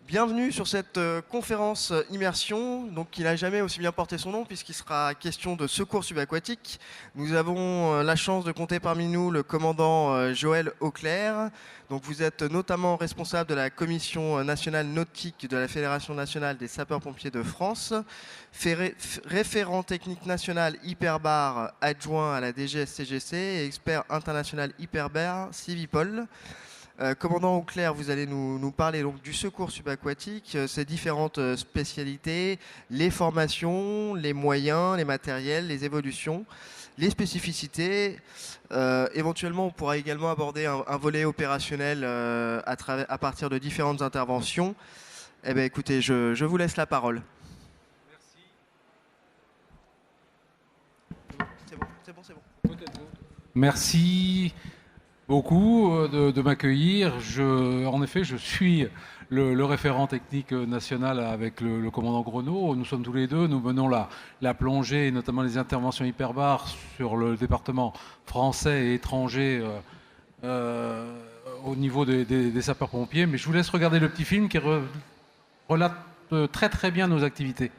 Bienvenue sur cette conférence immersion, donc qui n'a jamais aussi bien porté son nom puisqu'il sera question de secours subaquatique. Nous avons la chance de compter parmi nous le commandant Joël Auclair. Donc vous êtes notamment responsable de la commission nationale nautique de la Fédération nationale des sapeurs-pompiers de France, référent technique national hyperbar adjoint à la DGSCGC et expert international hyperbar Civipol. Commandant Auclair, vous allez nous parler donc du secours subaquatique, ses différentes spécialités, les formations, les moyens, les matériels, les évolutions, les spécificités. Éventuellement, on pourra également aborder un volet opérationnel à partir de différentes interventions. Eh bien, écoutez, je vous laisse la parole. Merci. C'est bon. Merci beaucoup de m'accueillir. En effet, je suis le référent technique national avec le commandant Grenot. Nous sommes tous les deux. Nous menons la plongée, et notamment les interventions hyperbares sur le département français et étranger au niveau des sapeurs-pompiers. Mais je vous laisse regarder le petit film qui relate très très bien nos activités.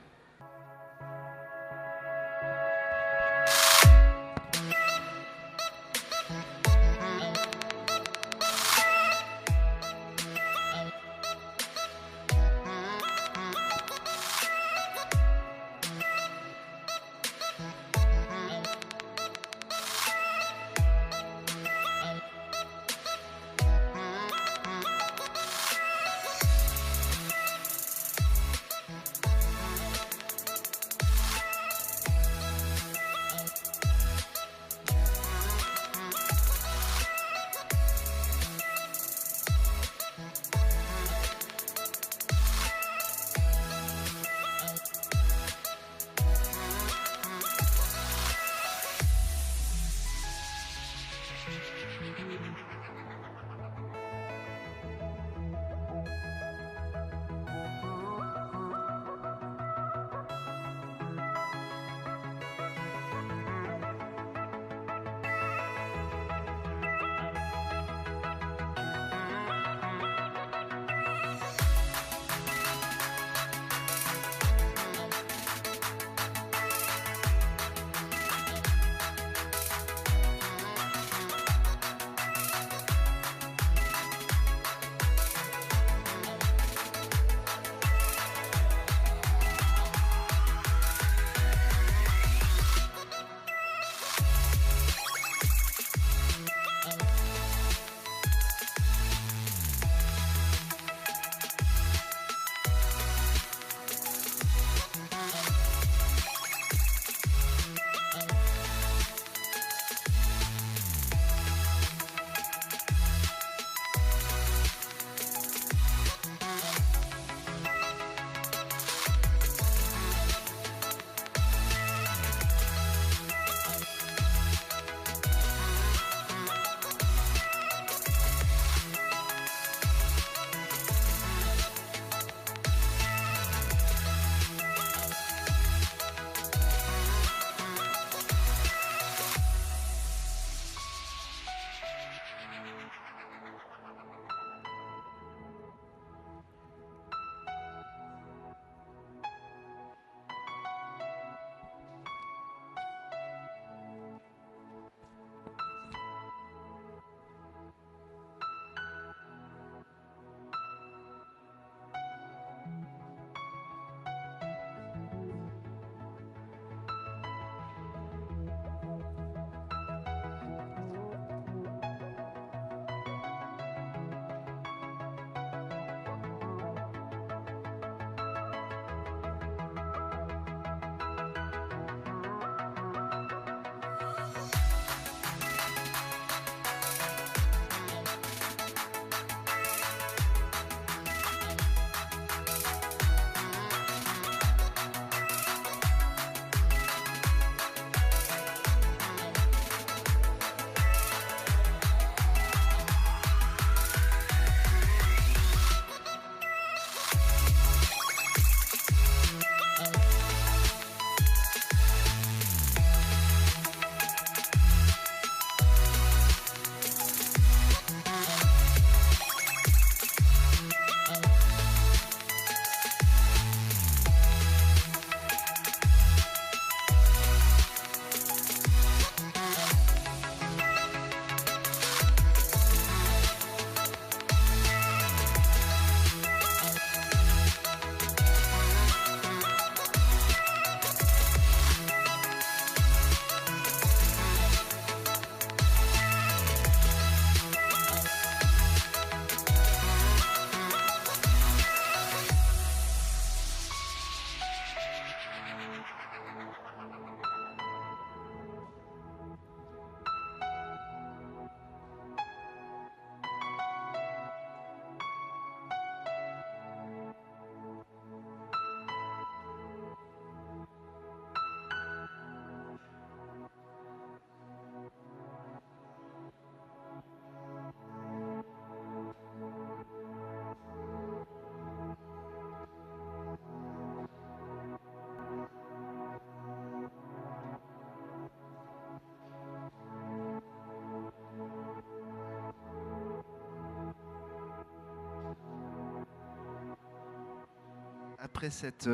Après cette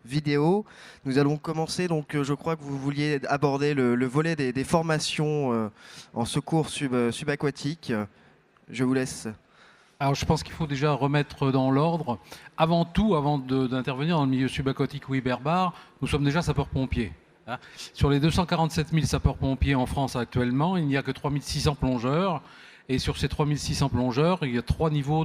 vidéo, nous allons commencer. Donc, je crois que vous vouliez aborder le volet des formations en secours subaquatique. Je vous laisse. Alors je pense qu'il faut déjà remettre dans l'ordre. Avant tout, avant d'intervenir dans le milieu subaquatique ou hyperbare, nous sommes déjà sapeurs-pompiers. Hein. Sur les 247 000 sapeurs-pompiers en France actuellement, il n'y a que 3 600 plongeurs. Et sur ces 3 600 plongeurs, il y a trois niveaux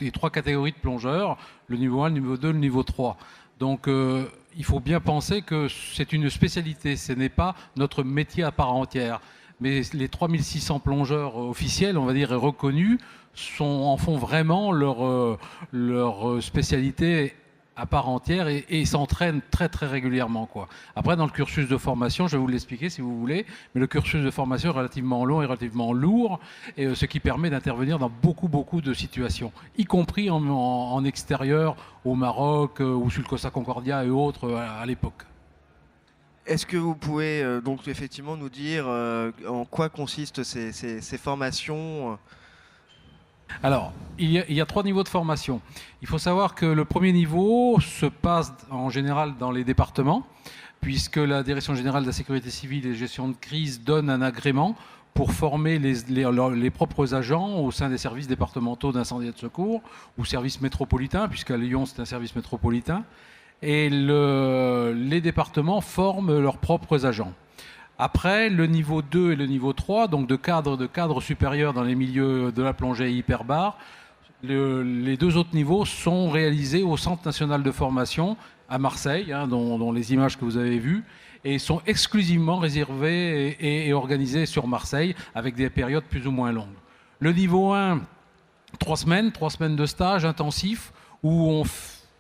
et trois catégories de plongeurs, le niveau 1, le niveau 2, le niveau 3. Donc il faut bien penser que c'est une spécialité, ce n'est pas notre métier à part entière. Mais les 3 600 plongeurs officiels, on va dire, et reconnus, en font vraiment leur spécialité à part entière et s'entraînent très très régulièrement, quoi. Après, dans le cursus de formation, je vais vous l'expliquer si vous voulez, mais le cursus de formation est relativement long et relativement lourd, et ce qui permet d'intervenir dans beaucoup de situations, y compris en extérieur, au Maroc ou sur le Costa Concordia et autres à l'époque. Est-ce que vous pouvez donc effectivement nous dire en quoi consistent ces formations? Alors, il y a trois niveaux de formation. Il faut savoir que le premier niveau se passe en général dans les départements, puisque la Direction générale de la sécurité civile et de gestion de crise donne un agrément pour former les propres agents au sein des services départementaux d'incendie et de secours, ou services métropolitains, puisqu'à Lyon c'est un service métropolitain, et les départements forment leurs propres agents. Après, le niveau 2 et le niveau 3, donc de cadre supérieur dans les milieux de la plongée hyperbare, les deux autres niveaux sont réalisés au Centre national de formation à Marseille, hein, dont les images que vous avez vues, et sont exclusivement réservés et organisés sur Marseille avec des périodes plus ou moins longues. Le niveau 1, 3 semaines de stage intensif où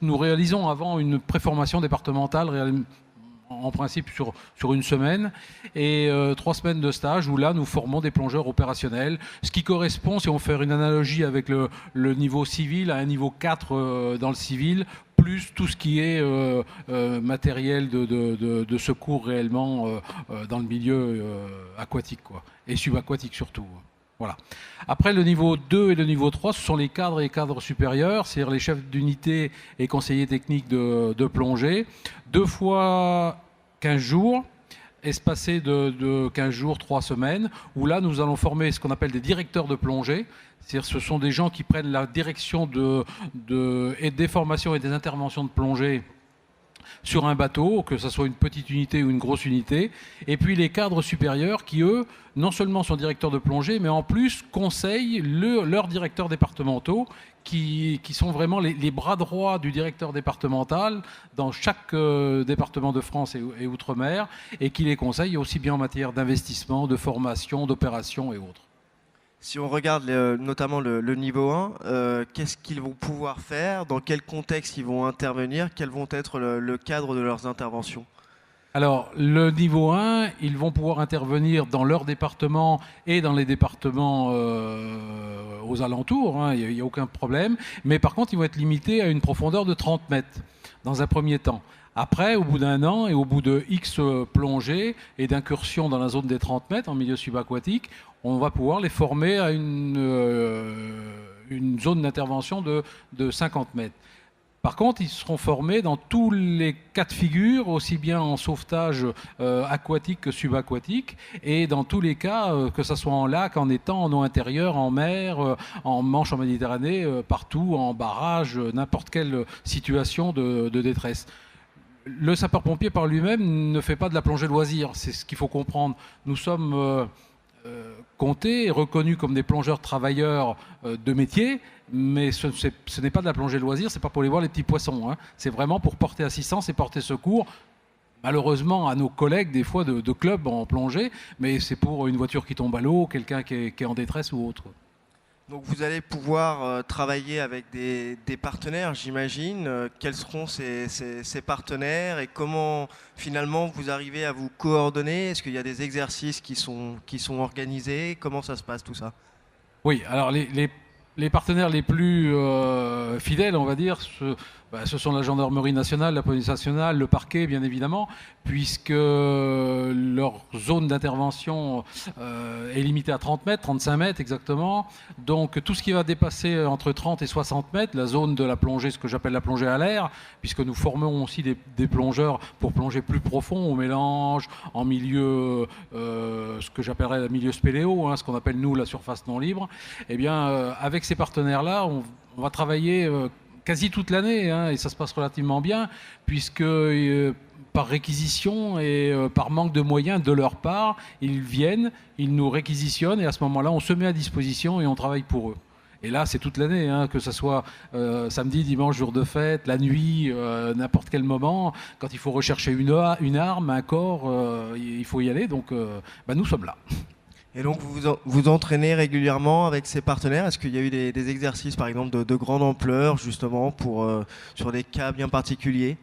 nous réalisons avant une préformation départementale en principe sur une semaine, et 3 semaines de stage où là nous formons des plongeurs opérationnels, ce qui correspond, si on fait une analogie avec le niveau civil, à un niveau 4 dans le civil, plus tout ce qui est matériel de secours réellement dans le milieu aquatique, quoi, et subaquatique surtout. Voilà. Après, le niveau 2 et le niveau 3, ce sont les cadres et cadres supérieurs, c'est-à-dire les chefs d'unité et conseillers techniques de plongée. 2 fois 15 jours, espacés de 15 jours, 3 semaines, où là, nous allons former ce qu'on appelle des directeurs de plongée. C'est-à-dire ce sont des gens qui prennent la direction et des formations et des interventions de plongée sur un bateau, que ce soit une petite unité ou une grosse unité, et puis les cadres supérieurs qui, eux, non seulement sont directeurs de plongée, mais en plus conseillent leurs directeurs départementaux, qui sont vraiment les bras droits du directeur départemental dans chaque département de France et Outre-mer, et qui les conseillent aussi bien en matière d'investissement, de formation, d'opération et autres. Si on regarde notamment le niveau 1, qu'est-ce qu'ils vont pouvoir faire? Dans quel contexte ils vont intervenir? Quels vont être le cadre de leurs interventions? Alors, le niveau 1, ils vont pouvoir intervenir dans leur département et dans les départements aux alentours, hein, il n'y a aucun problème. Mais par contre, ils vont être limités à une profondeur de 30 mètres dans un premier temps. Après, au bout d'un an et au bout de X plongées et d'incursions dans la zone des 30 mètres en milieu subaquatique, on va pouvoir les former à une zone d'intervention de 50 mètres. Par contre, ils seront formés dans tous les cas de figure, aussi bien en sauvetage aquatique que subaquatique, et dans tous les cas, que ce soit en lac, en étang, en eau intérieure, en mer, en Manche, en Méditerranée, partout, en barrage, n'importe quelle situation de détresse. Le sapeur-pompier par lui-même ne fait pas de la plongée loisir, c'est ce qu'il faut comprendre. Nous sommes comptés et reconnus comme des plongeurs travailleurs de métier, mais ce n'est pas de la plongée loisir, c'est pas pour aller voir les petits poissons, hein. C'est vraiment pour porter assistance et porter secours, malheureusement à nos collègues des fois de clubs en plongée, mais c'est pour une voiture qui tombe à l'eau, quelqu'un qui est en détresse ou autre. Donc vous allez pouvoir travailler avec des partenaires, j'imagine. Quels seront ces partenaires et comment finalement vous arrivez à vous coordonner? Est-ce qu'il y a des exercices qui sont organisés? Comment ça se passe tout ça? Oui, alors les Les partenaires les plus fidèles, on va dire, ce sont la gendarmerie nationale, la police nationale, le parquet, bien évidemment, puisque leur zone d'intervention est limitée à 30 mètres, 35 mètres exactement. Donc tout ce qui va dépasser entre 30 et 60 mètres, la zone de la plongée, ce que j'appelle la plongée à l'air, puisque nous formons aussi des plongeurs pour plonger plus profond, au mélange, en milieu, ce que j'appellerais le milieu spéléo, hein, ce qu'on appelle nous la surface non libre. Eh bien, avec ces partenaires-là, on va travailler quasi toute l'année, hein, et ça se passe relativement bien, puisque par réquisition et par manque de moyens de leur part, ils viennent, ils nous réquisitionnent, et à ce moment-là, on se met à disposition et on travaille pour eux. Et là, c'est toute l'année, hein, que ce soit samedi, dimanche, jour de fête, la nuit, n'importe quel moment. Quand il faut rechercher une arme, un corps, il faut y aller. Donc, nous sommes là. Et donc vous entraînez régulièrement avec ces partenaires. Est-ce qu'il y a eu des exercices par exemple de grande ampleur justement sur des cas bien particuliers?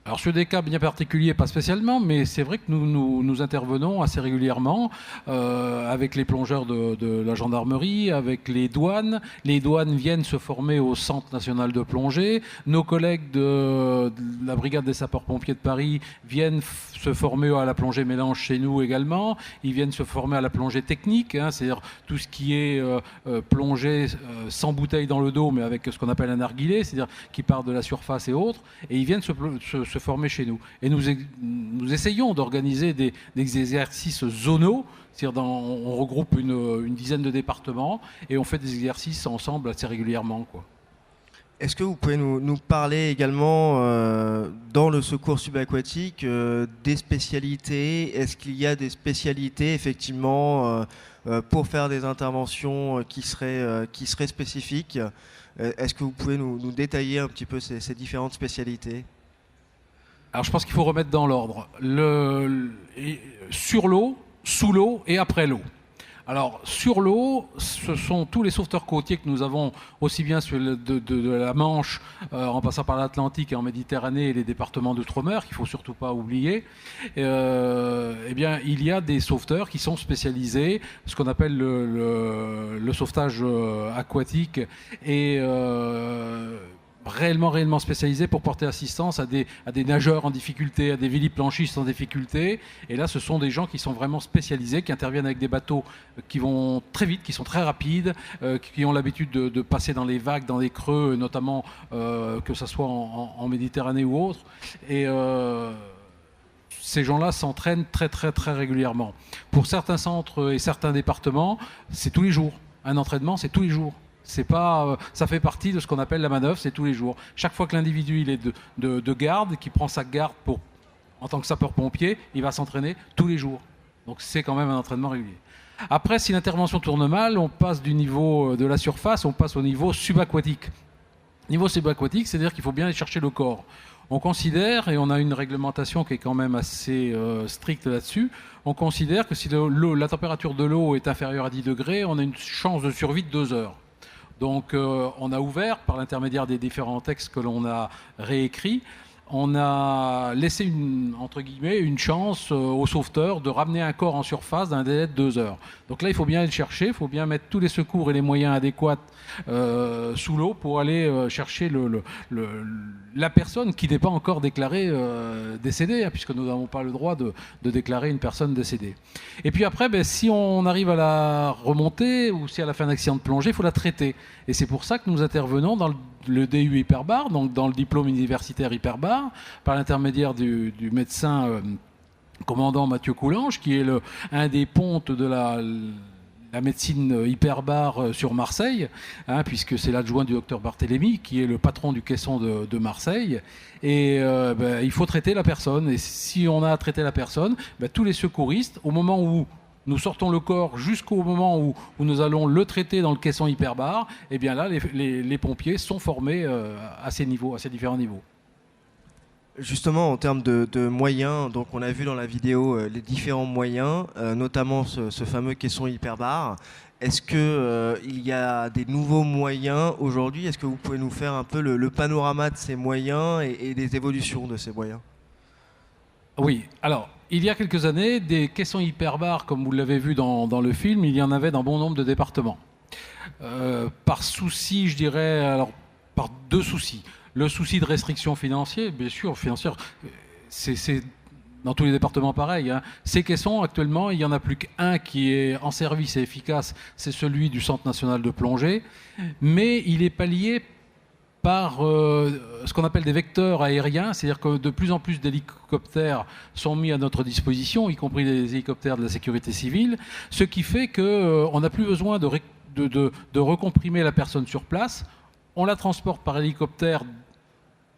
Alors sur des cas bien particuliers, pas spécialement, mais c'est vrai que nous intervenons assez régulièrement avec les plongeurs de la gendarmerie, avec les douanes. Les douanes viennent se former au Centre national de plongée. Nos collègues de la brigade des sapeurs-pompiers de Paris viennent se former à la plongée mélange chez nous également. Ils viennent se former à la plongée technique, hein, c'est-à-dire tout ce qui est plongée sans bouteille dans le dos, mais avec ce qu'on appelle un narguilé, c'est-à-dire qui part de la surface et autres. Et ils viennent se former chez nous. Et nous essayons d'organiser des exercices zonaux, c'est-à-dire on regroupe une dizaine de départements et on fait des exercices ensemble assez régulièrement, quoi. Est-ce que vous pouvez nous parler également, dans le secours subaquatique, des spécialités? Est-ce qu'il y a des spécialités, effectivement, pour faire des interventions qui seraient spécifiques? Est-ce que vous pouvez nous détailler un petit peu ces différentes spécialités? Alors je pense qu'il faut remettre dans l'ordre. Sur l'eau, sous l'eau et après l'eau. Alors, sur l'eau, ce sont tous les sauveteurs côtiers que nous avons, aussi bien de la Manche, en passant par l'Atlantique et en Méditerranée et les départements d'outre-mer, qu'il ne faut surtout pas oublier. Eh bien, il y a des sauveteurs qui sont spécialisés, ce qu'on appelle le sauvetage aquatique et réellement spécialisés pour porter assistance à des nageurs en difficulté, à des véliplanchistes en difficulté. Et là, ce sont des gens qui sont vraiment spécialisés, qui interviennent avec des bateaux qui vont très vite, qui sont très rapides, qui ont l'habitude de passer dans les vagues, dans les creux, notamment que ce soit en Méditerranée ou autre. Et ces gens-là s'entraînent très régulièrement. Pour certains centres et certains départements, c'est tous les jours. Un entraînement, c'est tous les jours. C'est pas, ça fait partie de ce qu'on appelle la manœuvre, c'est tous les jours. Chaque fois que l'individu il est de garde, qui prend sa garde en tant que sapeur-pompier, il va s'entraîner tous les jours. Donc c'est quand même un entraînement régulier. Après, si l'intervention tourne mal, on passe du niveau de la surface, on passe au niveau subaquatique. Niveau subaquatique, c'est-à-dire qu'il faut bien aller chercher le corps. On considère, et on a une réglementation qui est quand même assez stricte là-dessus, on considère que si la température de l'eau est inférieure à 10 degrés, on a une chance de survie de 2 heures. Donc on a ouvert, par l'intermédiaire des différents textes que l'on a réécrits, on a laissé entre guillemets une chance aux sauveteurs de ramener un corps en surface d'un délai de 2 heures. Donc là, il faut bien aller le chercher, il faut bien mettre tous les secours et les moyens adéquats sous l'eau pour aller chercher la personne qui n'est pas encore déclarée décédée, hein, puisque nous n'avons pas le droit de déclarer une personne décédée. Et puis après, si on arrive à la remonter ou si à la fin d'un accident de plongée, il faut la traiter. Et c'est pour ça que nous intervenons dans le DU hyperbar, donc dans le diplôme universitaire hyperbar, par l'intermédiaire du médecin commandant Mathieu Coulange, qui est un des pontes de la médecine hyperbare sur Marseille, hein, puisque c'est l'adjoint du docteur Barthélémy, qui est le patron du caisson de Marseille. Et il faut traiter la personne. Et si on a traité la personne, tous les secouristes, au moment où nous sortons le corps jusqu'au moment où nous allons le traiter dans le caisson hyperbare, et bien là, les pompiers sont formés à ces différents niveaux. Justement, en termes de moyens, donc on a vu dans la vidéo les différents moyens, notamment ce fameux caisson hyperbare. Est-ce qu'il y a des nouveaux moyens aujourd'hui? Est-ce que vous pouvez nous faire un peu le panorama de ces moyens et des évolutions de ces moyens? Oui, alors, il y a quelques années, des caissons hyperbares, comme vous l'avez vu dans le film, il y en avait dans bon nombre de départements. par souci, je dirais, alors par deux soucis. Le souci de restriction financière, bien sûr, financière, c'est dans tous les départements pareil. Hein. Ces caissons, actuellement, il n'y en a plus qu'un qui est en service et efficace, c'est celui du Centre national de plongée, mais il est pallié par ce qu'on appelle des vecteurs aériens, c'est-à-dire que de plus en plus d'hélicoptères sont mis à notre disposition, y compris des hélicoptères de la sécurité civile, ce qui fait qu'on n'a plus besoin de recomprimer la personne sur place. On la transporte par hélicoptère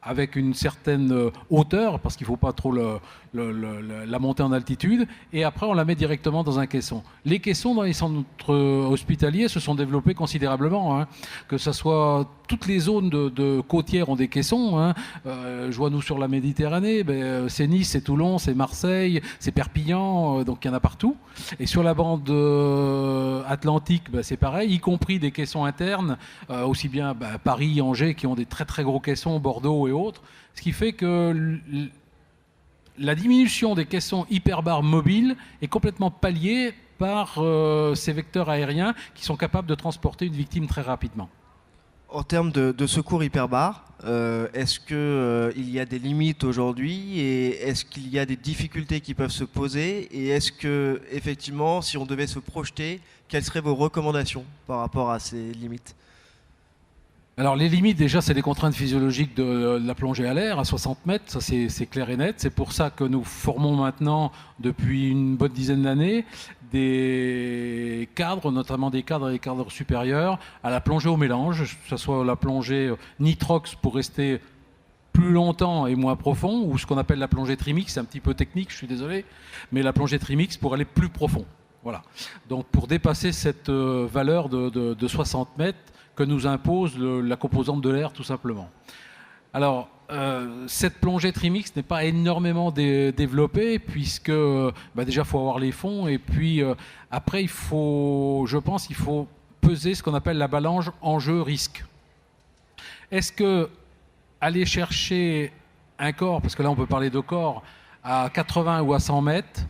avec une certaine hauteur, parce qu'il ne faut pas trop la monter en altitude, et après on la met directement dans un caisson. Les caissons dans les centres hospitaliers se sont développés considérablement, hein, que ce soit toutes les zones de côtières ont des caissons, hein. Je vois nous sur la Méditerranée, c'est Nice, c'est Toulon, c'est Marseille, c'est Perpignan, donc il y en a partout. Et sur la bande atlantique, c'est pareil, y compris des caissons internes, aussi bien Paris, Angers, qui ont des très très gros caissons, Bordeaux et autres, ce qui fait que la diminution des caissons hyperbares mobiles est complètement palliée par ces vecteurs aériens qui sont capables de transporter une victime très rapidement. En termes de secours hyperbare, est-ce qu'il y a des limites aujourd'hui et est-ce qu'il y a des difficultés qui peuvent se poser et est-ce que, effectivement, si on devait se projeter, quelles seraient vos recommandations par rapport à ces limites ? Alors les limites, déjà, c'est les contraintes physiologiques de la plongée à l'air, à 60 mètres, ça c'est clair et net. C'est pour ça que nous formons maintenant, depuis une bonne dizaine d'années, des cadres, notamment des cadres et des cadres supérieurs, à la plongée au mélange, que ce soit la plongée nitrox pour rester plus longtemps et moins profond, ou ce qu'on appelle la plongée trimix, c'est un petit peu technique, je suis désolé, mais la plongée trimix pour aller plus profond. Voilà. Donc pour dépasser cette valeur de 60 mètres, que nous impose la composante de l'air tout simplement. Alors, cette plongée trimix n'est pas énormément développée puisque déjà il faut avoir les fonds et puis après je pense qu'il faut peser ce qu'on appelle la balance enjeu-risque. Est-ce que aller chercher un corps, parce que là on peut parler de corps, à 80 ou à 100 mètres,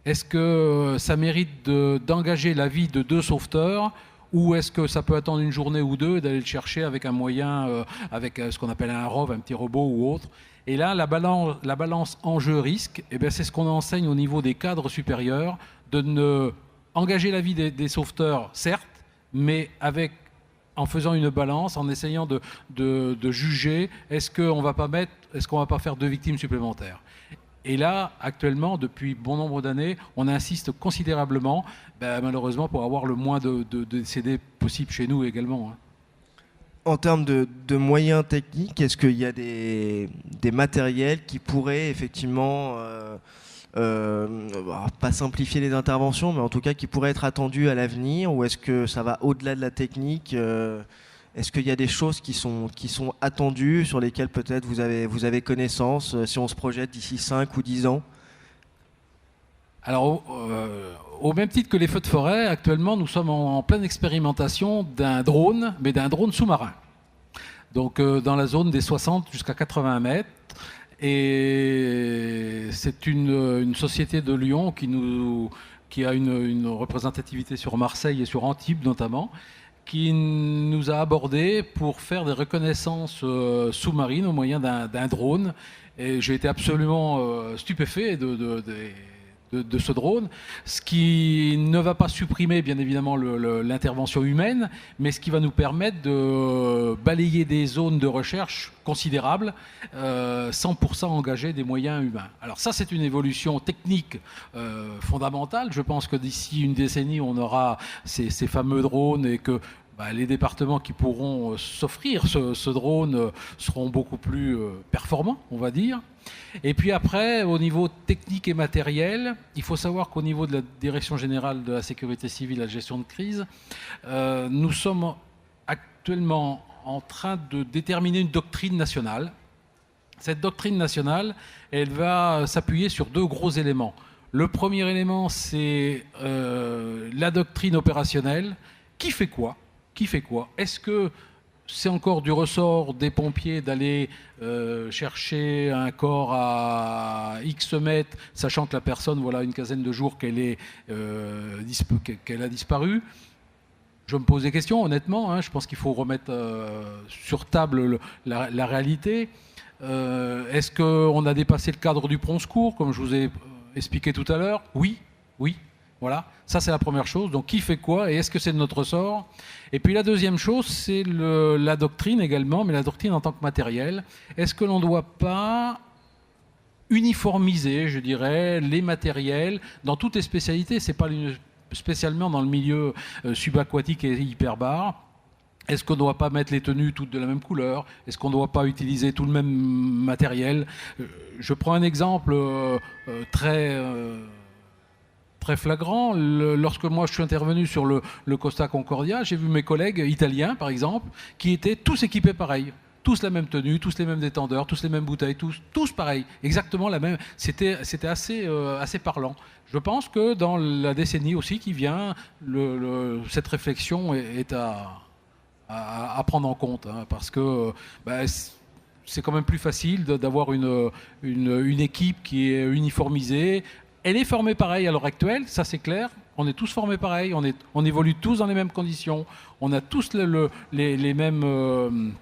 est-ce que ça mérite d'engager la vie de 2 sauveteurs ? Ou est-ce que ça peut attendre une journée ou deux d'aller le chercher avec un moyen, avec ce qu'on appelle un ROV, un petit robot ou autre. Et là, la balance enjeu-risque, c'est ce qu'on enseigne au niveau des cadres supérieurs, de engager la vie des sauveteurs, certes, mais en faisant une balance, en essayant de juger, est-ce qu'on va pas faire 2 victimes supplémentaires. Et là, actuellement, depuis bon nombre d'années, on insiste considérablement, malheureusement, pour avoir le moins de décédés possible chez nous également. Hein. En termes de moyens techniques, est-ce qu'il y a des matériels qui pourraient effectivement, pas simplifier les interventions, mais en tout cas qui pourraient être attendus à l'avenir, ou est-ce que ça va au-delà de la technique Est-ce qu'il y a des choses qui sont attendues, sur lesquelles peut-être vous avez connaissance, si on se projette d'ici 5 ou 10 ans ? Alors, au même titre que les feux de forêt, actuellement, nous sommes en pleine expérimentation d'un drone, mais d'un drone sous-marin. Donc, dans la zone des 60 jusqu'à 80 mètres. Et c'est une société de Lyon qui a une représentativité sur Marseille et sur Antibes notamment, qui nous a abordés pour faire des reconnaissances sous-marines au moyen d'un drone. Et j'ai été absolument stupéfait de ce drone, ce qui ne va pas supprimer bien évidemment l'intervention humaine, mais ce qui va nous permettre de balayer des zones de recherche considérables sans pour ça engager des moyens humains. Alors ça, c'est une évolution technique fondamentale. Je pense que d'ici une décennie, on aura ces fameux drones et que les départements qui pourront s'offrir ce drone seront beaucoup plus performants, on va dire. Et puis après, au niveau technique et matériel, il faut savoir qu'au niveau de la Direction générale de la sécurité civile et de la gestion de crise, nous sommes actuellement en train de déterminer une doctrine nationale. Cette doctrine nationale, elle va s'appuyer sur 2 gros éléments. Le premier élément, c'est la doctrine opérationnelle. Qui fait quoi ? Est-ce que c'est encore du ressort des pompiers d'aller chercher un corps à X mètres, sachant que la personne, voilà une quinzaine de jours qu'elle a disparu ? Je me pose des questions, honnêtement. Je pense qu'il faut remettre sur table la réalité. Est-ce qu'on a dépassé le cadre du Pont-Secours, comme je vous ai expliqué tout à l'heure? Oui, oui. Voilà, ça c'est la première chose. Donc qui fait quoi et est-ce que c'est de notre ressort? Et puis la deuxième chose, c'est la doctrine également, mais la doctrine en tant que matériel. Est-ce que l'on ne doit pas uniformiser, je dirais, les matériels dans toutes les spécialités? C'est pas spécialement dans le milieu subaquatique et hyperbare. Est-ce qu'on ne doit pas mettre les tenues toutes de la même couleur? Est-ce qu'on ne doit pas utiliser tout le même matériel? Je prends un exemple très flagrant. Lorsque moi je suis intervenu sur le Costa Concordia, j'ai vu mes collègues italiens, par exemple, qui étaient tous équipés pareil. Tous la même tenue, tous les mêmes détendeurs, tous les mêmes bouteilles, tous pareil, exactement la même. C'était assez parlant. Je pense que dans la décennie aussi qui vient, cette réflexion est à prendre en compte, parce que c'est quand même plus facile d'avoir une équipe qui est uniformisée. Elle est formée pareil à l'heure actuelle, ça c'est clair. On est tous formés pareil, on évolue tous dans les mêmes conditions, on a tous les mêmes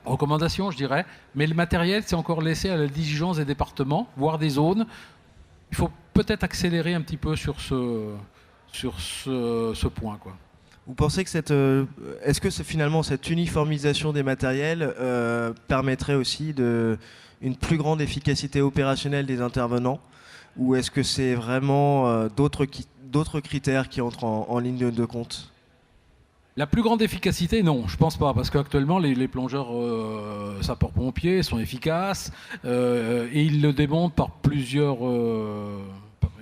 recommandations, je dirais. Mais le matériel, c'est encore laissé à la diligence des départements, voire des zones. Il faut peut-être accélérer un petit peu sur ce point, quoi. Vous pensez que est-ce que finalement cette uniformisation des matériels permettrait aussi une plus grande efficacité opérationnelle des intervenants? Ou est-ce que c'est vraiment d'autres critères qui entrent en ligne de compte? La plus grande efficacité, non, je pense pas, parce qu'actuellement les plongeurs sapeurs-pompiers sont efficaces et ils le démontrent par plusieurs.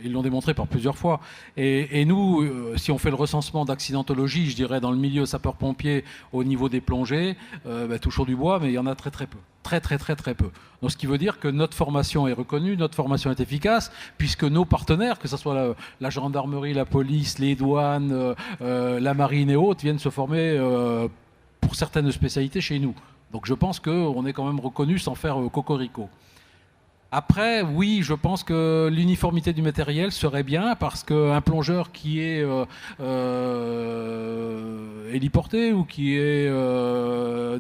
Ils l'ont démontré par plusieurs fois. Et nous, si on fait le recensement d'accidentologie, je dirais dans le milieu sapeur-pompier au niveau des plongées, toujours du bois, mais il y en a très très peu. Très peu. Donc ce qui veut dire que notre formation est reconnue, notre formation est efficace, puisque nos partenaires, que ce soit la gendarmerie, la police, les douanes, la marine et autres, viennent se former pour certaines spécialités chez nous. Donc je pense qu'on est quand même reconnu sans faire cocorico. Après, oui, je pense que l'uniformité du matériel serait bien parce qu'un plongeur qui est héliporté ou qui est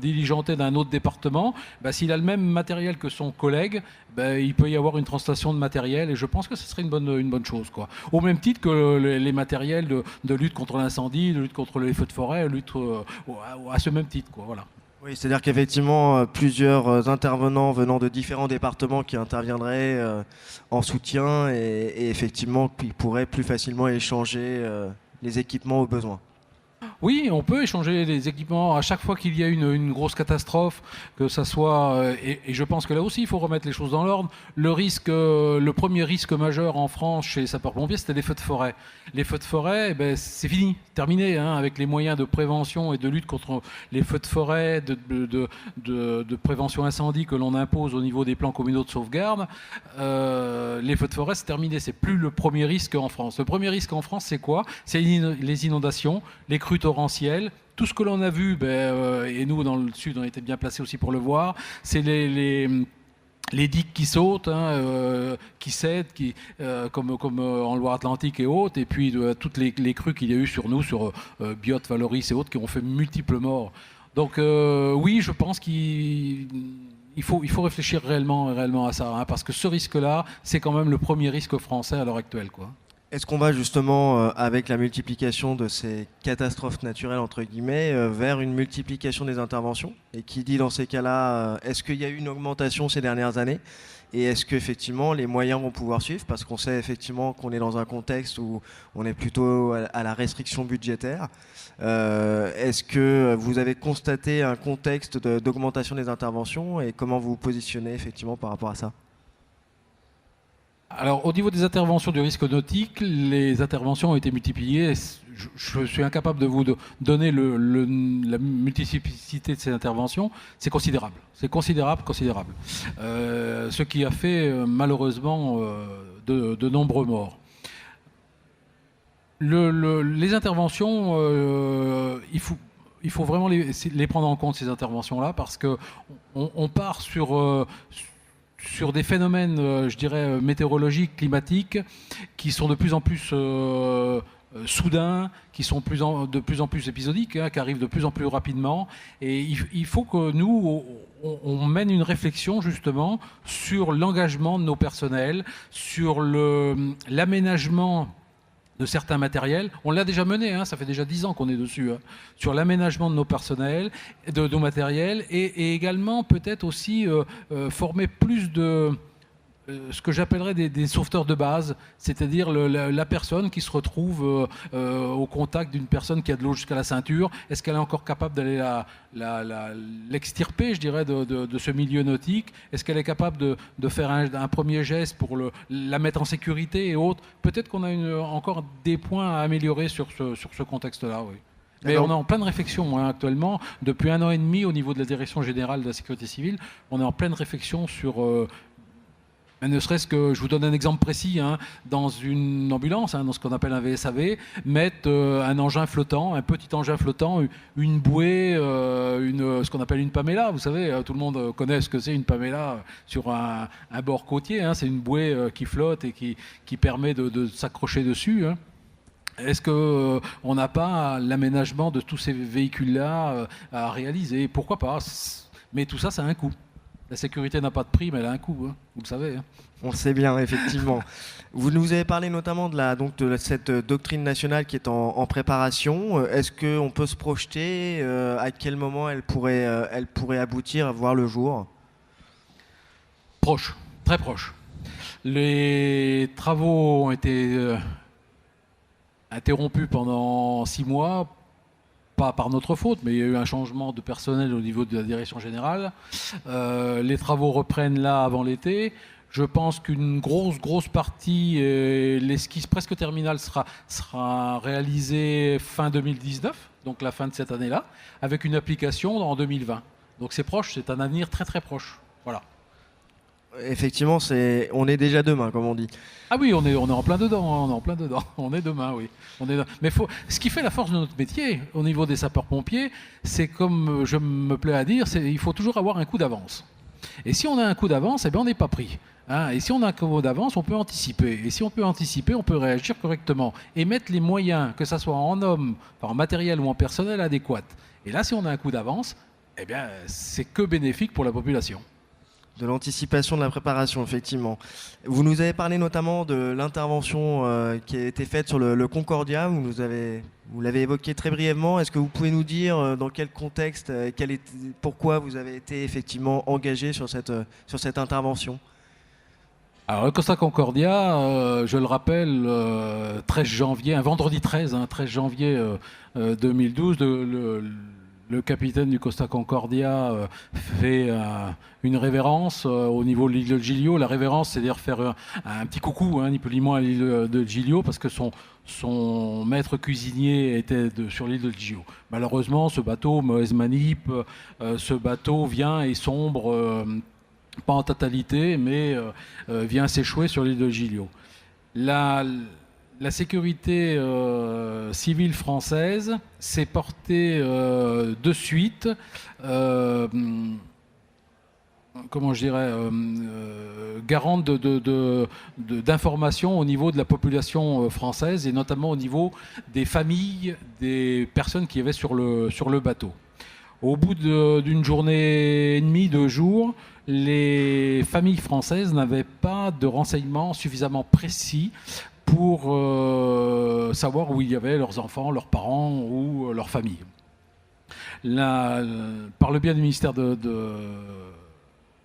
diligenté d'un autre département, s'il a le même matériel que son collègue, il peut y avoir une translation de matériel et je pense que ce serait une bonne chose, quoi. Au même titre que les matériels de lutte contre l'incendie, de lutte contre les feux de forêt, à ce même titre, quoi, voilà. Oui, c'est-à-dire qu'effectivement, plusieurs intervenants venant de différents départements qui interviendraient en soutien et effectivement qui pourraient plus facilement échanger les équipements au besoin. Oui, on peut échanger les équipements à chaque fois qu'il y a une grosse catastrophe, que ça soit. Et je pense que là aussi, il faut remettre les choses dans l'ordre. Le premier risque majeur en France chez les sapeurs-pompiers, c'était les feux de forêt. Les feux de forêt, c'est fini, terminé, avec les moyens de prévention et de lutte contre les feux de forêt, de prévention incendie que l'on impose au niveau des plans communaux de sauvegarde. Les feux de forêt, c'est terminé. C'est plus le premier risque en France. Le premier risque en France, c'est quoi? C'est les inondations, les crues torrentielles, tout ce que l'on a vu, et nous dans le sud on était bien placés aussi pour le voir, c'est les digues qui sautent, qui cèdent, comme en Loire-Atlantique et autres, et puis toutes les crues qu'il y a eu sur nous, sur Biot, Valoris et autres, qui ont fait multiples morts. Donc oui, je pense qu'il faut réfléchir réellement à ça, parce que ce risque-là, c'est quand même le premier risque français à l'heure actuelle, quoi. Est-ce qu'on va justement, avec la multiplication de ces catastrophes naturelles, entre guillemets, vers une multiplication des interventions? Et qui dit dans ces cas-là, est-ce qu'il y a eu une augmentation ces dernières années? Et est-ce qu'effectivement les moyens vont pouvoir suivre? Parce qu'on sait effectivement qu'on est dans un contexte où on est plutôt à la restriction budgétaire. Est-ce que vous avez constaté un contexte d'augmentation des interventions et comment vous vous positionnez effectivement par rapport à ça? Alors, au niveau des interventions du risque nautique, les interventions ont été multipliées. Je suis incapable de vous donner la multiplicité de ces interventions. C'est considérable. C'est considérable. Ce qui a fait malheureusement de nombreux morts. Les interventions, il faut vraiment les prendre en compte, ces interventions-là, parce qu'on part sur des phénomènes, je dirais, météorologiques, climatiques, qui sont de plus en plus soudains, qui sont de plus en plus épisodiques, qui arrivent de plus en plus rapidement. Et il faut que nous, on mène une réflexion justement sur l'engagement de nos personnels, sur l'aménagement de certains matériels. On l'a déjà mené, ça fait déjà 10 ans qu'on est dessus, sur l'aménagement de nos personnels, de nos matériels, et également peut-être aussi former plus de ce que j'appellerais des sauveteurs de base, c'est-à-dire la personne qui se retrouve au contact d'une personne qui a de l'eau jusqu'à la ceinture. Est-ce qu'elle est encore capable d'aller l'extirper, je dirais, de ce milieu nautique? Est-ce qu'elle est capable de faire un premier geste pour la mettre en sécurité et autres? Peut-être qu'on a encore des points à améliorer sur ce contexte-là, oui. Mais on est en pleine réflexion actuellement. Depuis 1 an et demi, au niveau de la Direction générale de la sécurité civile, on est en pleine réflexion sur... ne serait-ce que, je vous donne un exemple précis, dans une ambulance, dans ce qu'on appelle un VSAV, mettre un engin flottant, un petit engin flottant, une bouée, ce qu'on appelle une pamela. Vous savez, tout le monde connaît ce que c'est une pamela sur un bord côtier. C'est une bouée qui flotte et qui permet de s'accrocher dessus. Est-ce qu'on n'a pas l'aménagement de tous ces véhicules-là à réaliser? Pourquoi pas? Mais tout ça, ça a un coût. La sécurité n'a pas de prix, mais elle a un coût, vous le savez. On le sait bien, effectivement. Vous nous avez parlé notamment de cette doctrine nationale qui est en préparation. Est-ce qu'on peut se projeter à quel moment elle pourrait aboutir, voir le jour? Proche, très proche. Les travaux ont été interrompus pendant 6 mois. Pas par notre faute, mais il y a eu un changement de personnel au niveau de la direction générale. Les travaux reprennent là avant l'été. Je pense qu'une grosse partie, l'esquisse presque terminale sera réalisée fin 2019, donc la fin de cette année-là, avec une application en 2020. Donc c'est proche, c'est un avenir très très proche. Voilà. Effectivement, on est déjà demain, comme on dit. Ah oui, on est en plein dedans, On est demain, oui. Mais ce qui fait la force de notre métier, au niveau des sapeurs-pompiers, c'est comme je me plais à dire, il faut toujours avoir un coup d'avance. Et si on a un coup d'avance, on n'est pas pris. Et si on a un coup d'avance, on peut anticiper. Et si on peut anticiper, on peut réagir correctement. Et mettre les moyens, que ce soit en hommes, en matériel ou en personnel adéquat. Et là, si on a un coup d'avance, c'est que bénéfique pour la population. De l'anticipation, de la préparation, effectivement. Vous nous avez parlé notamment de l'intervention qui a été faite sur le Concordia. Vous l'avez évoqué très brièvement. Est-ce que vous pouvez nous dire dans quel contexte, pourquoi vous avez été effectivement engagé sur cette intervention? Alors, le Costa Concordia, je le rappelle, 13 janvier, un vendredi 13 janvier 2012, le capitaine du Costa Concordia fait une révérence au niveau de l'île de Giglio. La révérence, c'est-à-dire faire un petit coucou, ni plus ni moins, à l'île de Giglio, parce que son maître cuisinier était sur l'île de Giglio. Malheureusement, ce bateau, mauvaise manip, ce bateau vient et sombre, pas en totalité, mais vient s'échouer sur l'île de Giglio. La sécurité civile française s'est portée de suite, garante d'informations au niveau de la population française et notamment au niveau des familles des personnes qui y avaient sur le bateau. Au bout d'une journée et demie, 2 jours, les familles françaises n'avaient pas de renseignements suffisamment précis pour savoir où il y avait leurs enfants, leurs parents ou leur famille. Par le biais du ministère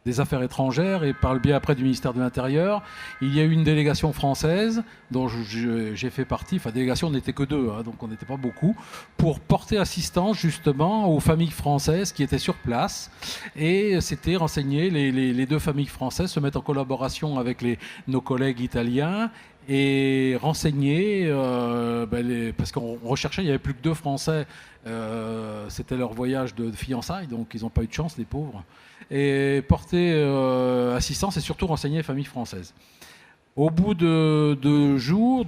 des Affaires étrangères et par le biais après du ministère de l'Intérieur, il y a eu une délégation française dont j'ai fait partie. Enfin, délégation, on n'était que 2, donc on n'était pas beaucoup, pour porter assistance justement aux familles françaises qui étaient sur place. Et c'était renseigner, les 2 familles françaises se mettent en collaboration avec nos collègues italiens et renseigner, parce qu'on recherchait, il n'y avait plus que 2 Français, c'était leur voyage de fiançailles, donc ils n'ont pas eu de chance, les pauvres, et porter assistance et surtout renseigner les familles françaises. Au bout de 2 jours,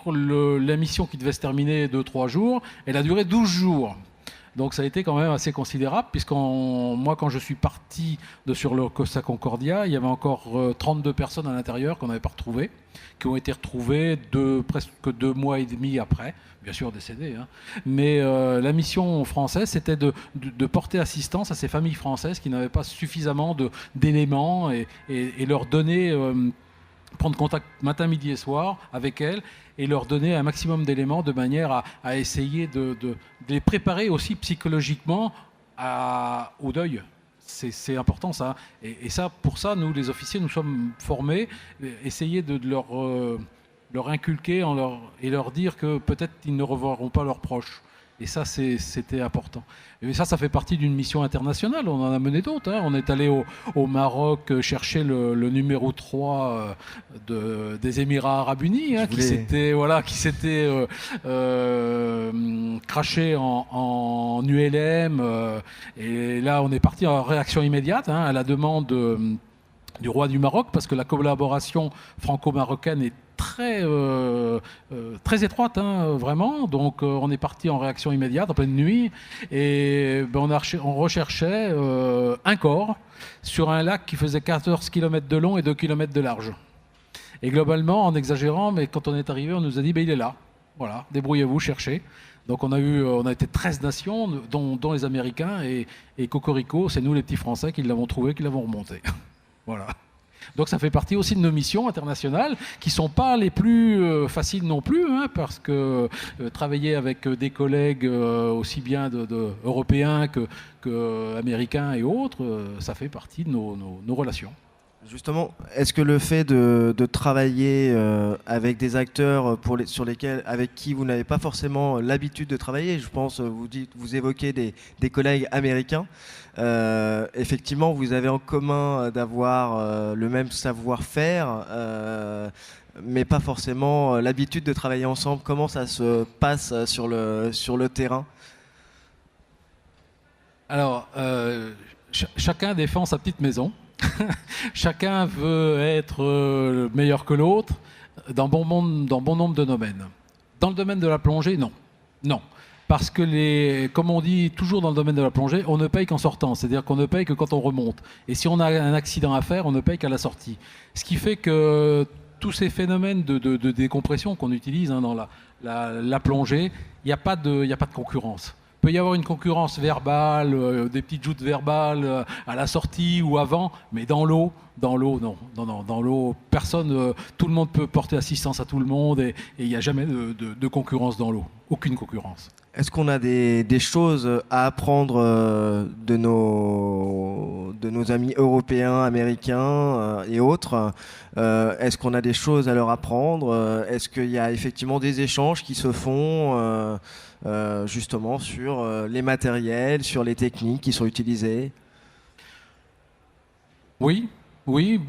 la mission qui devait se terminer 2-3 jours, elle a duré 12 jours. Donc ça a été quand même assez considérable, moi quand je suis parti sur le Costa Concordia, il y avait encore 32 personnes à l'intérieur qu'on n'avait pas retrouvées, qui ont été retrouvées presque 2 mois et demi après, bien sûr décédées. Hein. Mais la mission française, c'était de porter assistance à ces familles françaises qui n'avaient pas suffisamment d'éléments et leur donner... prendre contact matin, midi et soir avec elles et leur donner un maximum d'éléments de manière à essayer de les préparer aussi psychologiquement au deuil. C'est important ça. Et ça, pour ça, nous les officiers, nous sommes formés, essayer de leur inculquer et leur dire que peut-être ils ne reverront pas leurs proches. Et ça, c'était important. Et ça fait partie d'une mission internationale. On en a mené d'autres. Hein. On est allé au Maroc chercher le numéro 3 des Émirats Arabes Unis, hein, qui s'était craché en ULM. Et là, on est parti en réaction immédiate, hein, à la demande du roi du Maroc, parce que la collaboration franco-marocaine est très étroite, hein, vraiment. Donc on est parti en réaction immédiate, en pleine nuit, et on recherchait un corps sur un lac qui faisait 14 km de long et 2 km de large. Et globalement, en exagérant, mais quand on est arrivé, on nous a dit il est là. Voilà, débrouillez-vous, cherchez. Donc on a été 13 nations, dont les Américains, et Cocorico, c'est nous les petits Français qui l'avons trouvé, qui l'avons remonté. Voilà. Donc ça fait partie aussi de nos missions internationales qui ne sont pas les plus faciles non plus, hein, parce que travailler avec des collègues aussi bien européens que américains et autres, ça fait partie de nos relations. Justement, est-ce que le fait de travailler avec des acteurs avec qui vous n'avez pas forcément l'habitude de travailler, je pense, vous évoquez des collègues américains, effectivement, vous avez en commun d'avoir le même savoir-faire, mais pas forcément l'habitude de travailler ensemble. Comment ça se passe sur le terrain ? Alors, chacun défend sa petite maison. Chacun veut être meilleur que l'autre dans bon nombre de domaines. Dans le domaine de la plongée, non. Non. Parce que, comme on dit toujours dans le domaine de la plongée, on ne paye qu'en sortant. C'est-à-dire qu'on ne paye que quand on remonte. Et si on a un accident à faire, on ne paye qu'à la sortie. Ce qui fait que tous ces phénomènes de décompression qu'on utilise, hein, dans la plongée, il n'y a pas de concurrence. Il peut y avoir une concurrence verbale, des petites joutes verbales à la sortie ou avant, mais dans l'eau, non. Dans l'eau, personne, tout le monde peut porter assistance à tout le monde et il n'y a jamais de concurrence dans l'eau. Aucune concurrence. Est-ce qu'on a des choses à apprendre de nos amis européens, américains et autres ? Est-ce qu'on a des choses à leur apprendre ? Est-ce qu'il y a effectivement des échanges qui se font justement sur les matériels, sur les techniques qui sont utilisées ? Oui,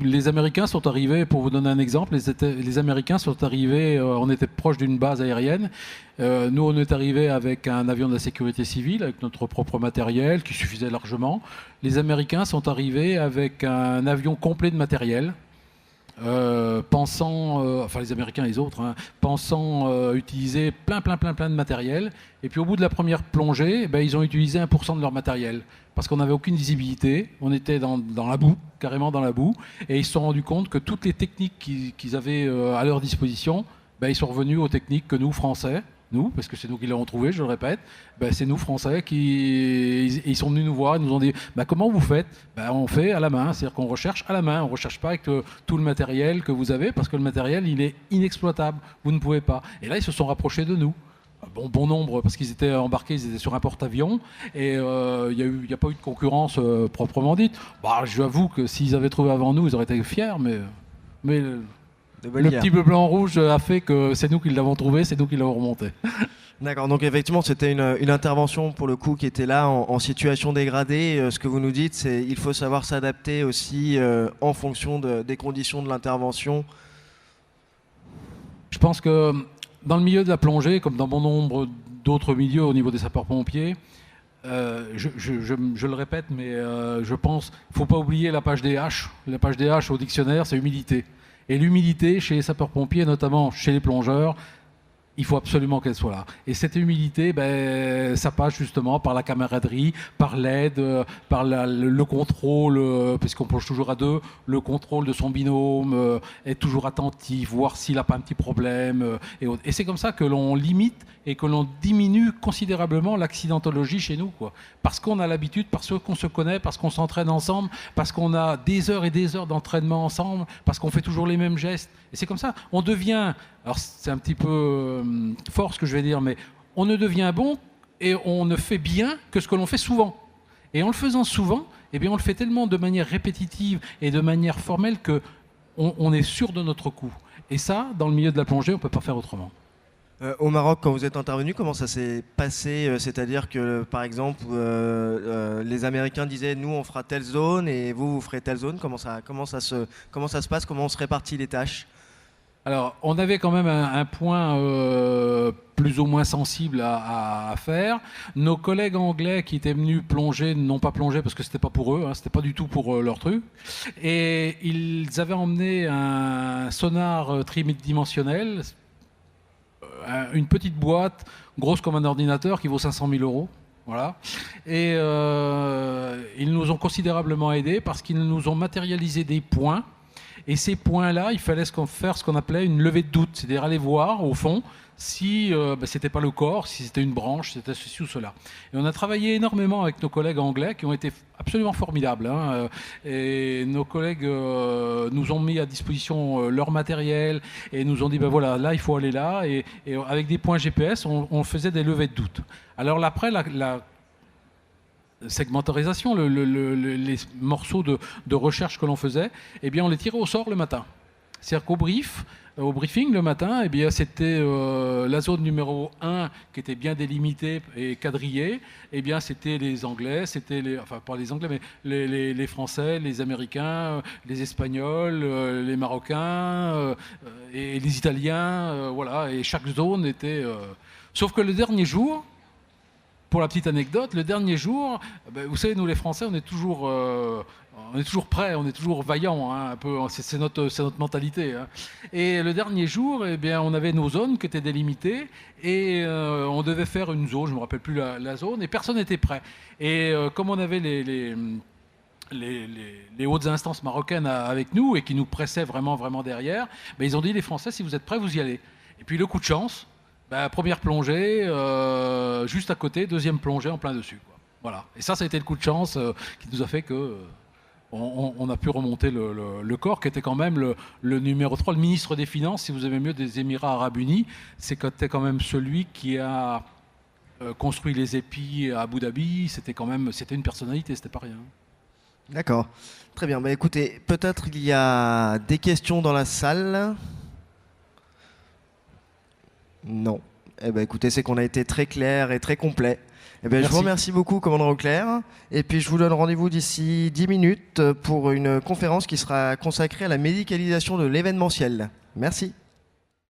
les Américains sont arrivés, pour vous donner un exemple, les Américains sont arrivés, on était proche d'une base aérienne, nous on est arrivés avec un avion de la sécurité civile, avec notre propre matériel qui suffisait largement. Les Américains sont arrivés avec un avion complet de matériel, enfin les Américains et les autres, hein, pensant utiliser plein de matériel. Et puis au bout de la première plongée, ils ont utilisé 1% de leur matériel. Parce qu'on n'avait aucune visibilité, on était dans la boue, carrément dans la boue, et ils se sont rendus compte que toutes les techniques qu'ils avaient à leur disposition, ils sont revenus aux techniques que nous, Français, parce que c'est nous qui l'avons trouvé, je le répète, c'est nous, Français, ils sont venus nous voir, ils nous ont dit comment vous faites ? On fait à la main, c'est-à-dire qu'on recherche à la main, on ne recherche pas avec tout le matériel que vous avez, parce que le matériel, il est inexploitable, vous ne pouvez pas. Et là, ils se sont rapprochés de nous. Bon nombre, parce qu'ils étaient embarqués, ils étaient sur un porte-avions, et il n'y a pas eu de concurrence proprement dite. J'avoue que s'ils avaient trouvé avant nous, ils auraient été fiers, mais le petit bleu blanc rouge a fait que c'est nous qui l'avons trouvé, c'est nous qui l'avons remonté. D'accord, donc effectivement c'était une intervention pour le coup qui était là en situation dégradée. Ce que vous nous dites, c'est qu'il faut savoir s'adapter aussi en fonction des conditions de l'intervention. Je pense que dans le milieu de la plongée, comme dans bon nombre d'autres milieux au niveau des sapeurs-pompiers, je le répète, mais je pense qu'il ne faut pas oublier la page DH. La page DH au dictionnaire, c'est humilité. Et l'humilité chez les sapeurs-pompiers, notamment chez les plongeurs, Il faut absolument qu'elle soit là. Et cette humilité, ben, ça passe justement par la camaraderie, par l'aide, par le contrôle, puisqu'on plonge toujours à deux, le contrôle de son binôme, être toujours attentif, voir s'il n'a pas un petit problème. Et c'est comme ça que l'on limite et que l'on diminue considérablement l'accidentologie chez nous, quoi. Parce qu'on a l'habitude, parce qu'on se connaît, parce qu'on s'entraîne ensemble, parce qu'on a des heures et des heures d'entraînement ensemble, parce qu'on fait toujours les mêmes gestes. Et c'est comme ça. On devient, alors c'est un petit peu fort ce que je vais dire, mais on ne devient bon et on ne fait bien que ce que l'on fait souvent. Et en le faisant souvent, eh bien on le fait tellement de manière répétitive et de manière formelle que on est sûr de notre coup. Et ça, dans le milieu de la plongée, on ne peut pas faire autrement. Au Maroc, quand vous êtes intervenu, comment ça s'est passé? C'est-à-dire que, par exemple, les Américains disaient nous on fera telle zone et vous ferez telle zone. Comment ça se passe? Comment on se répartit les tâches? Alors, on avait quand même un point plus ou moins sensible à faire. Nos collègues anglais qui étaient venus plonger n'ont pas plongé parce que c'était pas pour eux, hein, c'était pas du tout pour leur truc. Et ils avaient emmené un sonar tridimensionnel, une petite boîte grosse comme un ordinateur qui vaut 500 000 euros. Voilà. Et ils nous ont considérablement aidés parce qu'ils nous ont matérialisé des points. Et ces points-là, il fallait faire ce qu'on appelait une levée de doute, c'est-à-dire aller voir au fond si c'était pas le corps, si c'était une branche, si c'était ceci ou cela. Et on a travaillé énormément avec nos collègues anglais qui ont été absolument formidables. Hein. Et nos collègues nous ont mis à disposition leur matériel et nous ont dit ben voilà, là il faut aller là. Et avec des points GPS, on faisait des levées de doute. Alors après, la segmentarisation, les morceaux de recherche que l'on faisait, eh bien, on les tirait au sort le matin. C'est-à-dire qu'au briefing le matin, eh bien, c'était la zone numéro 1 qui était bien délimitée et quadrillée. Eh bien, c'était les Anglais, enfin pas les Anglais, mais les Français, les Américains, les Espagnols, les Marocains et les Italiens. Voilà, et chaque zone était... Sauf que le dernier jour, pour la petite anecdote, le dernier jour, ben, vous savez, nous les Français, on est toujours prêts, on est toujours vaillants, hein, un peu, c'est notre mentalité. Hein. Et le dernier jour, eh bien, on avait nos zones qui étaient délimitées et on devait faire une zone, je ne me rappelle plus la zone, et personne n'était prêt. Et comme on avait les hautes instances marocaines avec nous et qui nous pressaient vraiment, vraiment derrière, ben, ils ont dit, les Français, si vous êtes prêts, vous y allez. Et puis le coup de chance, bah, première plongée, juste à côté, deuxième plongée en plein dessus. Quoi. Voilà. Et ça a été le coup de chance qui nous a fait que on a pu remonter le corps, qui était quand même le numéro 3, le ministre des Finances, si vous aimez mieux, des Émirats Arabes Unis. C'était quand même celui qui a construit les épis à Abu Dhabi. C'était une personnalité, c'était pas rien. D'accord. Très bien. Bah, écoutez, peut-être il y a des questions dans la salle. Non. Eh ben, écoutez, c'est qu'on a été très clair et très complet. Eh ben, je vous remercie beaucoup, commandant Auclair. Et puis, je vous donne rendez-vous d'ici 10 minutes pour une conférence qui sera consacrée à la médicalisation de l'événementiel. Merci.